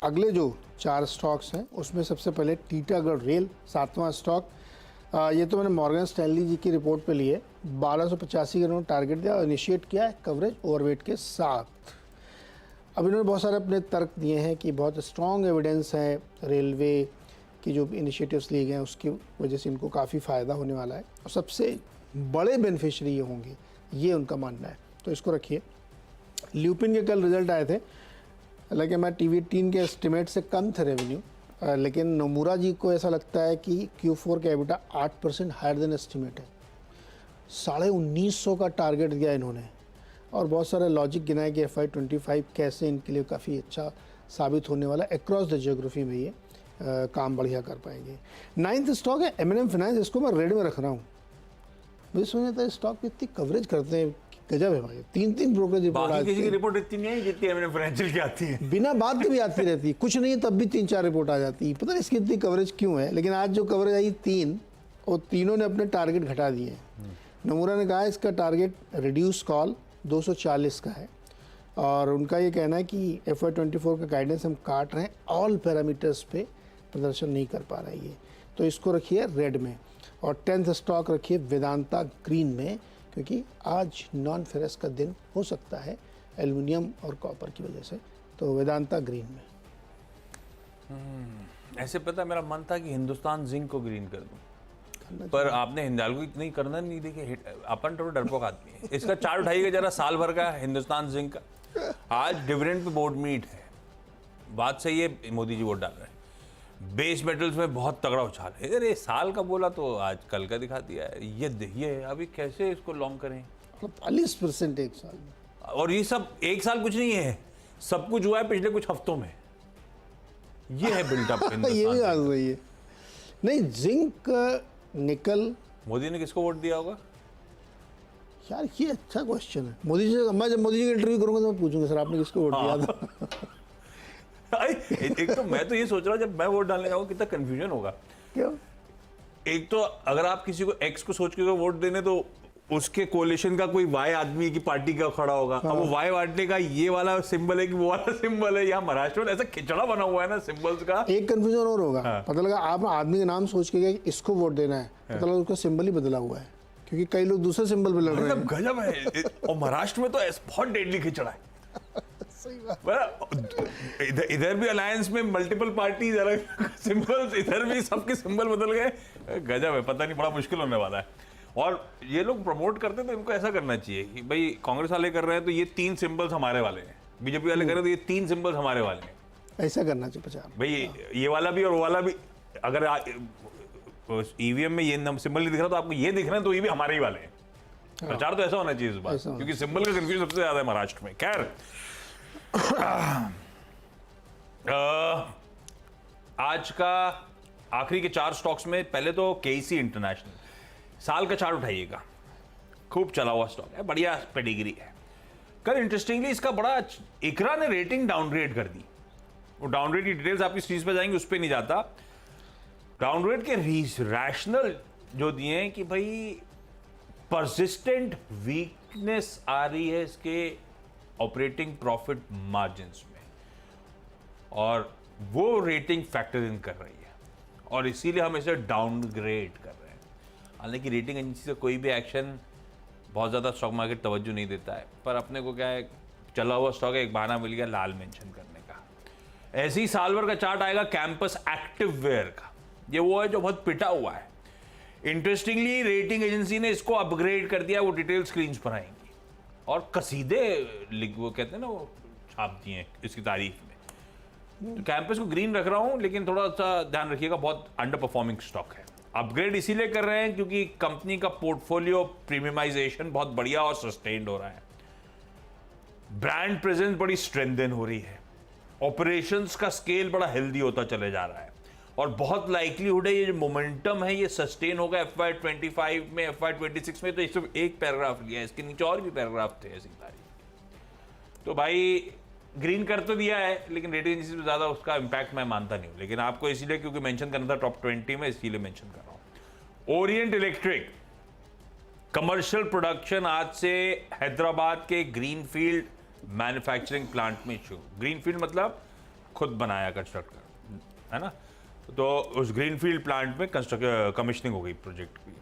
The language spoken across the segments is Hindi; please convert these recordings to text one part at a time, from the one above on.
अगले जो 4 स्टॉक्स हैं उसमें सबसे पहले टीटागढ़ रेल 7वां स्टॉक। ये तो मैंने मॉर्गन स्टैनली जी की रिपोर्ट पे लिए 1285 का इन्होंने टारगेट दिया और इनिशिएट किया है कवरेज ओवरवेट के साथ। अब इन्होंने बहुत सारे अपने तर्क दिए हैं कि बहुत स्ट्रॉन्ग एविडेंस है रेलवे की जो इनिशिएटिव्स लिए गए हैं उसकी वजह से इनको काफ़ी फ़ायदा होने वाला है और सबसे बड़े बेनिफिशियरी ये होंगे, ये उनका मानना है। तो इसको रखिए। ल्यूपिन के कल रिजल्ट आए थे, हालांकि मैं TV18 के एस्टिमेट से कम थे रेवेन्यू, लेकिन नोमुरा जी को ऐसा लगता है कि Q4 का एबिटा 8% हायर देन एस्टिमेट है। 1950 का टारगेट दिया इन्होंने और बहुत सारे लॉजिक गिनाए कि FY25 कैसे इनके लिए काफ़ी अच्छा साबित होने वाला है। अक्रॉस द जियोग्राफी में ये काम बढ़िया कर पाएंगे। 9th स्टॉक है M&M फाइनेंस, इसको मैं रेड में रख रहा हूँ। मुझे समझ आता है स्टॉक पे इतनी कवरेज करते हैं, गजब है भाई। 3 ब्रोकरेज रिपोर्ट, किसी की रिपोर्ट इतनी नहीं है जितनी M&M फाइनेंशियल की आती है। बिना बात के भी आती रहती है, कुछ नहीं तब भी 3-4 रिपोर्ट आ जाती है। पता नहीं इसकी इतनी कवरेज क्यों है, लेकिन आज जो कवरेज आई 3 और तीनों ने अपने टारगेट घटा दिए। नमूरा ने कहा इसका टारगेट रिड्यूस कॉल 240 का है और उनका ये कहना है कि FY24 का गाइडेंस हम काट रहे हैं, ऑल पैरामीटर्स पे प्रदर्शन नहीं कर पा रहा है ये, तो इसको रखिए रेड में। और 10th स्टॉक रखिए वेदांता ग्रीन में, क्योंकि आज नॉन फेरस का दिन हो सकता है एल्युमिनियम और कॉपर की वजह से, तो वेदांता ग्रीन में। ऐसे पता मेरा मन था कि हिंदुस्तान जिंक को ग्रीन कर दूं, पर आपने हिंदालको नहीं करना नहीं, देखिए अपन थोड़ा डरपोक आदमी है। इसका चार्ट उठाइएगा जरा साल भर का हिंदुस्तान जिंक का। आज डिविडेंड पे बोर्ड मीट है, बात सही है, मोदी जी वोट डाल रहे हैं। बेस मेटल्स में बहुत तगड़ा उछाल है। अरे साल का बोला तो आज कल का दिखा दिया है। ये देखिए अभी कैसे इसको लॉन्ग करें, 40% एक साल में। और ये सब एक साल कुछ नहीं है, सब कुछ हुआ है पिछले कुछ हफ्तों में। ये है बिल्डअप। ये भी बात सही है। नहीं, जिंक निकल मोदी ने किसको वोट दिया होगा यार, ये अच्छा क्वेश्चन है। मोदी जी, मैं जब मोदी जी का इंटरव्यू करूंगा तो मैं पूछूंगा सर आपने किसको वोट दिया था। एक तो मैं तो ये सोच रहा हूँ जब मैं वोट डालने जाऊंगा कितना कंफ्यूजन होगा। क्यों? एक तो अगर आप किसी को एक्स को सोच के वोट देने तो उसके कोलिशन का कोई वाई आदमी की पार्टी का खड़ा होगा। अब वो वाई बांटने का ये वाला सिंबल है कि वो वाला सिंबल है। यहाँ महाराष्ट्र में ऐसा खिचड़ा बना हुआ है ना सिंबल्स का। एक कंफ्यूजन और होगा। पता लगा आप आदमी का नाम सोच के गए इसको वोट देना है, पता लगा उसका सिंबल ही बदला हुआ है, क्योंकि कई लोग दूसरे सिंबल पे लड़ रहे हैं। गजब है। और महाराष्ट्र में तो बहुत डेडली खिचड़ा है। सही बात। इधर भी अलायंस में मल्टीपल पार्टीज, अलग सिंबल्स, इधर भी सबके सिंबल बदल गए। गजब है, पता नहीं, बड़ा मुश्किल होने वाला है। और ये लोग प्रमोट करते हैं तो इनको ऐसा करना चाहिए कि भाई कांग्रेस वाले कर रहे हैं तो ये 3 सिंबल्स हमारे वाले हैं, बीजेपी वाले कर रहे हैं तो ये 3 सिंबल्स हमारे वाले हैं। ऐसा करना चाहिए प्रचार भाई, ये वाला भी और वो वाला भी। अगर ईवीएम में ये सिंबल नहीं दिख रहा तो आपको ये दिख रहे हैं तो ये भी हमारे ही वाले हैं। प्रचार तो ऐसा होना चाहिए इस बार, क्योंकि सिंबल का कंफ्यूजन सबसे ज्यादा है महाराष्ट्र में। खैर, आज का आखिरी के 4 स्टॉक्स में पहले तो KEC इंटरनेशनल, साल का चार्ट उठाइएगा, खूब चला हुआ स्टॉक है, बढ़िया पेडिग्री है। कल इंटरेस्टिंगली इसका बड़ा इकरा ने रेटिंग डाउनग्रेड कर दी। वो डाउनग्रेड की डिटेल्स आपकी स्क्रीन पे जाएंगी, उस पर नहीं जाता। डाउनग्रेड के रैशनल जो दिए हैं कि भाई परसिस्टेंट वीकनेस आ रही है इसके ऑपरेटिंग प्रॉफिट मार्जिन्स में, और वो रेटिंग फैक्टर इन कर रही है, और इसीलिए हम इसे डाउनग्रेड कर रहे हैं। हालांकि रेटिंग एजेंसी से कोई भी एक्शन बहुत ज़्यादा स्टॉक मार्केट तवज्जो नहीं देता है, पर अपने को क्या है, चला हुआ स्टॉक है, एक बहाना मिल गया लाल मेंशन करने का। ऐसे ही साल भर का चार्ट आएगा कैंपस एक्टिव वेयर का। ये वो है जो बहुत पिटा हुआ है। इंटरेस्टिंगली रेटिंग एजेंसी ने इसको अपग्रेड कर दिया, वो डिटेल स्क्रीन पर आएंगी, और कसीदे वो कहते हैं ना, वो छाप दिए हैं इसकी तारीफ में। तो कैंपस को ग्रीन रख रहा हूं, लेकिन थोड़ा सा ध्यान रखिएगा, बहुत अंडर परफॉर्मिंग स्टॉक है। अपग्रेड इसीलिए कर रहे हैं क्योंकि कंपनी का पोर्टफोलियो प्रीमियमाइजेशन बहुत बढ़िया और सस्टेन्ड हो रहा है, ब्रांड प्रेजेंस बड़ी स्ट्रेंथन हो रही है, ऑपरेशंस का स्केल बड़ा हेल्दी होता चले जा रहा है, और बहुत लाइकलीहुड है ये जो मोमेंटम है ये सस्टेन होगा FY25 में, FY26 में। तो इस एक पैराग्राफ लिया है, इसके नीचे और भी पैराग्राफ थे ऐसी तारीख। तो भाई ग्रीन कर तो दिया है, लेकिन रेटिंग एजेंसी से ज्यादा उसका इंपैक्ट मैं मानता नहीं हूं, लेकिन आपको इसीलिए क्योंकि मेंशन करना था टॉप 20 में, इसीलिए मेंशन कर रहा हूं। ओरिएंट इलेक्ट्रिक कमर्शियल प्रोडक्शन आज से हैदराबाद के ग्रीनफील्ड मैन्युफैक्चरिंग प्लांट में शुरू। ग्रीनफील्ड मतलब खुद बनाया कंस्ट्रक्ट कर, है ना। तो उस ग्रीनफील्ड प्लांट में कमिश्निंग हो गई प्रोजेक्ट की,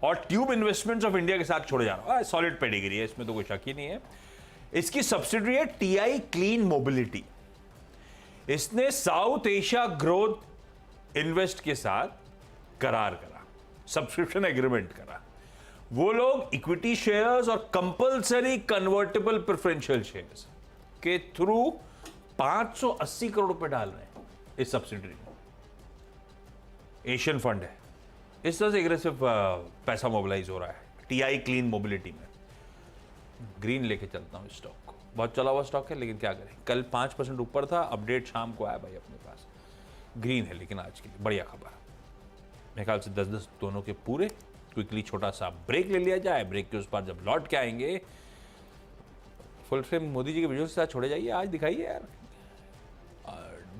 और ट्यूब इन्वेस्टमेंट्स ऑफ इंडिया के साथ छोड़े जा रहा है। सॉलिड पेडिग्री है, इसमें तो कोई शक ही नहीं है। इसकी सब्सिडरी है टीआई क्लीन मोबिलिटी। इसने साउथ एशिया ग्रोथ इन्वेस्ट के साथ करार करा, सब्सक्रिप्शन एग्रीमेंट करा। वो लोग इक्विटी शेयर्स और कंपल्सरी कन्वर्टेबल प्रेफरेंशियल शेयर्स के थ्रू 580 करोड़ रुपए डाल रहे हैं इस सब्सिडरी में। एशियन फंड है, इस तरह से एग्रेसिव पैसा मोबिलाइज हो रहा है टीआई क्लीन मोबिलिटी में। ग्रीन लेके चलता हूँ स्टॉक को, बहुत चला हुआ स्टॉक है, लेकिन क्या करें, कल 5% ऊपर था, अपडेट शाम को आया भाई अपने पास। ग्रीन है लेकिन आज के लिए बढ़िया खबर। मेरे ख्याल से 10-10 दोनों के पूरे। क्विकली छोटा सा ब्रेक ले लिया जाए, ब्रेक के उस पार जब लौट के आएंगे फुल फ्रेम मोदी जी के विजुअल के साथ छोड़े जाइए। आज दिखाइए यार,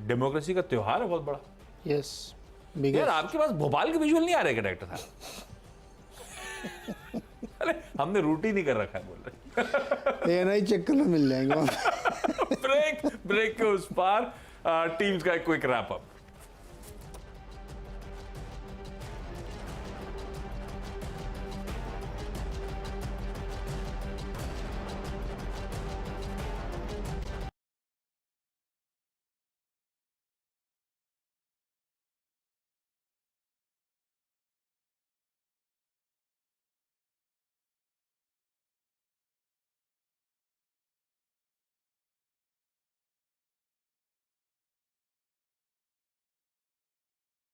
डेमोक्रेसी का त्योहार है बहुत बड़ा। यस यार आपके पास भोपाल के विजुअल नहीं आ रहे क्या डायरेक्टर साहब? अरे हमने रूट ही नहीं कर रखा है, बोल रहे एएनआई चेक करना मिल जाएंगे। ब्रेक के उस पार टीम्स का एक क्विक रैप अप।